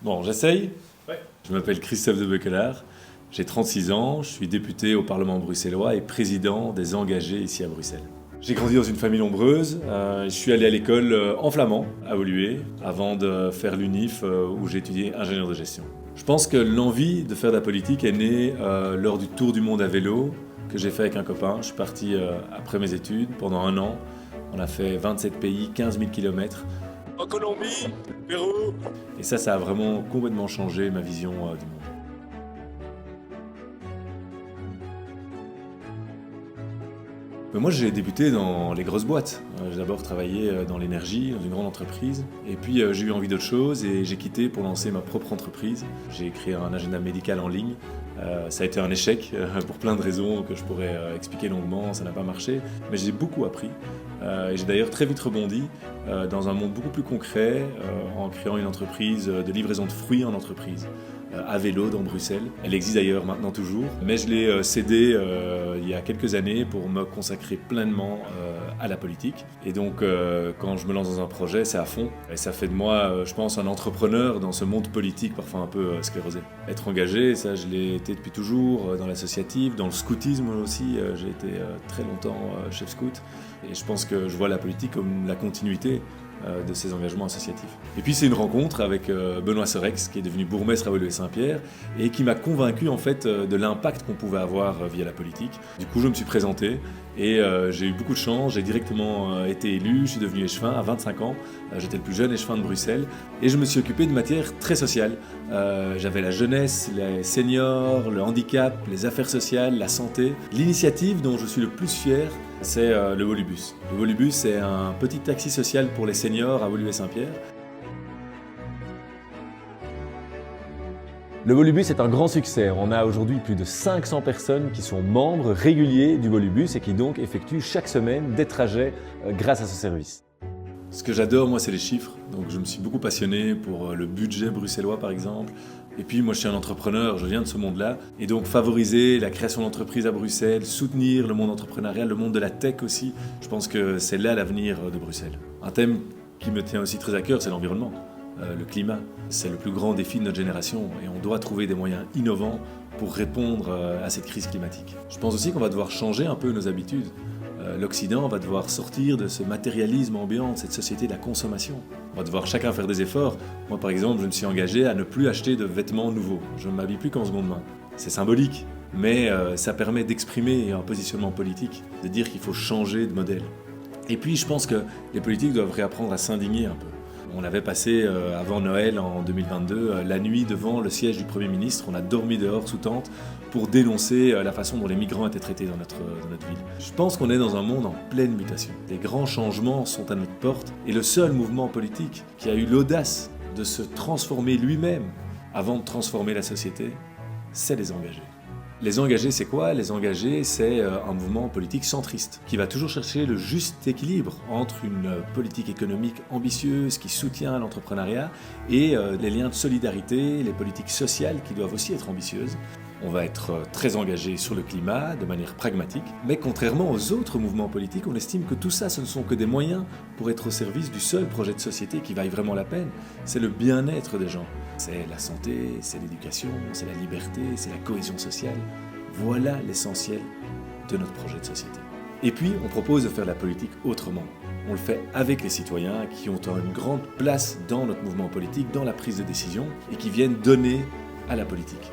Bon, j'essaye. Ouais. Je m'appelle Christophe de Beukelaar, j'ai 36 ans, je suis député au Parlement bruxellois et président des Engagés ici à Bruxelles. J'ai grandi dans une famille nombreuse, je suis allé à l'école en flamand, à Woluwe, avant de faire l'UNIF où j'ai étudié ingénieur de gestion. Je pense que l'envie de faire de la politique est née lors du tour du monde à vélo que j'ai fait avec un copain. Je suis parti après mes études pendant un an, on a fait 27 pays, 15 000 km. En Colombie, Pérou. Et ça a vraiment complètement changé ma vision du monde. Mais moi, j'ai débuté dans les grosses boîtes. J'ai d'abord travaillé dans l'énergie, dans une grande entreprise. Et puis, j'ai eu envie d'autre chose et j'ai quitté pour lancer ma propre entreprise. J'ai créé un agenda médical en ligne. Ça a été un échec pour plein de raisons que je pourrais expliquer longuement, ça n'a pas marché. Mais j'ai beaucoup appris. Et j'ai d'ailleurs très vite rebondi dans un monde beaucoup plus concret en créant une entreprise de livraison de fruits en entreprise. À vélo dans Bruxelles. Elle existe d'ailleurs maintenant toujours, mais je l'ai cédée il y a quelques années pour me consacrer pleinement à la politique. Et donc quand je me lance dans un projet, c'est à fond. Et ça fait de moi, je pense, un entrepreneur dans ce monde politique parfois un peu sclérosé. Être engagé, ça je l'ai été depuis toujours, dans l'associatif, dans le scoutisme aussi. J'ai été très longtemps chef scout. Et je pense que je vois la politique comme la continuité de ces engagements associatifs. Et puis c'est une rencontre avec Benoît Sorex, qui est devenu bourgmestre à Woluwe-Saint-Pierre et qui m'a convaincu en fait de l'impact qu'on pouvait avoir via la politique. Du coup je me suis présenté et j'ai eu beaucoup de chance, j'ai directement été élu, je suis devenu échevin à 25 ans, j'étais le plus jeune échevin de Bruxelles et je me suis occupé de matières très sociales. J'avais la jeunesse, les seniors, le handicap, les affaires sociales, la santé. L'initiative dont je suis le plus fier, c'est le Volubus. Le Volubus, c'est un petit taxi social pour les seniors à Woluwe-Saint-Pierre. Le Volubus est un grand succès. On a aujourd'hui plus de 500 personnes qui sont membres réguliers du Volubus et qui donc effectuent chaque semaine des trajets grâce à ce service. Ce que j'adore, moi, c'est les chiffres. Donc, je me suis beaucoup passionné pour le budget bruxellois, par exemple. Et puis, moi, je suis un entrepreneur, je viens de ce monde-là. Et donc, favoriser la création d'entreprises à Bruxelles, soutenir le monde entrepreneurial, le monde de la tech aussi, je pense que c'est là l'avenir de Bruxelles. Un thème qui me tient aussi très à cœur, c'est l'environnement, le climat. C'est le plus grand défi de notre génération et on doit trouver des moyens innovants pour répondre à cette crise climatique. Je pense aussi qu'on va devoir changer un peu nos habitudes. L'Occident va devoir sortir de ce matérialisme ambiant, de cette société de la consommation. On va devoir chacun faire des efforts. Moi, par exemple, je me suis engagé à ne plus acheter de vêtements nouveaux. Je ne m'habille plus qu'en seconde main. C'est symbolique, mais ça permet d'exprimer un positionnement politique, de dire qu'il faut changer de modèle. Et puis, je pense que les politiques doivent réapprendre à s'indigner un peu. On avait passé avant Noël en 2022 la nuit devant le siège du Premier ministre. On a dormi dehors sous tente pour dénoncer la façon dont les migrants étaient traités dans notre ville. Je pense qu'on est dans un monde en pleine mutation. Les grands changements sont à notre porte et le seul mouvement politique qui a eu l'audace de se transformer lui-même avant de transformer la société, c'est les engagés. Les engagés, c'est quoi? Les engagés, c'est un mouvement politique centriste qui va toujours chercher le juste équilibre entre une politique économique ambitieuse qui soutient l'entrepreneuriat et les liens de solidarité, les politiques sociales qui doivent aussi être ambitieuses. On va être très engagé sur le climat de manière pragmatique, mais contrairement aux autres mouvements politiques, on estime que tout ça, ce ne sont que des moyens pour être au service du seul projet de société qui vaille vraiment la peine. C'est le bien-être des gens. C'est la santé, c'est l'éducation, c'est la liberté, c'est la cohésion sociale. Voilà l'essentiel de notre projet de société. Et puis, on propose de faire la politique autrement. On le fait avec les citoyens qui ont une grande place dans notre mouvement politique, dans la prise de décision, et qui viennent donner à la politique.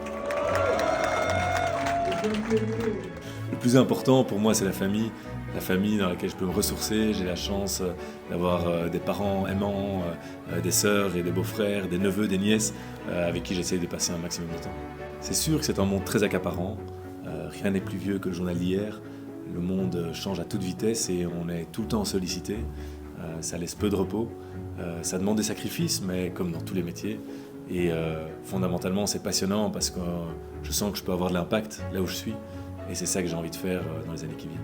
Le plus important pour moi, c'est la famille dans laquelle je peux me ressourcer. J'ai la chance d'avoir des parents aimants, des sœurs et des beaux-frères, des neveux, des nièces avec qui j'essaie de passer un maximum de temps. C'est sûr que c'est un monde très accaparant. Rien n'est plus vieux que le journal d'hier. Le monde change à toute vitesse et on est tout le temps sollicité. Ça laisse peu de repos. Ça demande des sacrifices, mais comme dans tous les métiers. Et fondamentalement, c'est passionnant parce que je sens que je peux avoir de l'impact là où je suis. Et c'est ça que j'ai envie de faire dans les années qui viennent.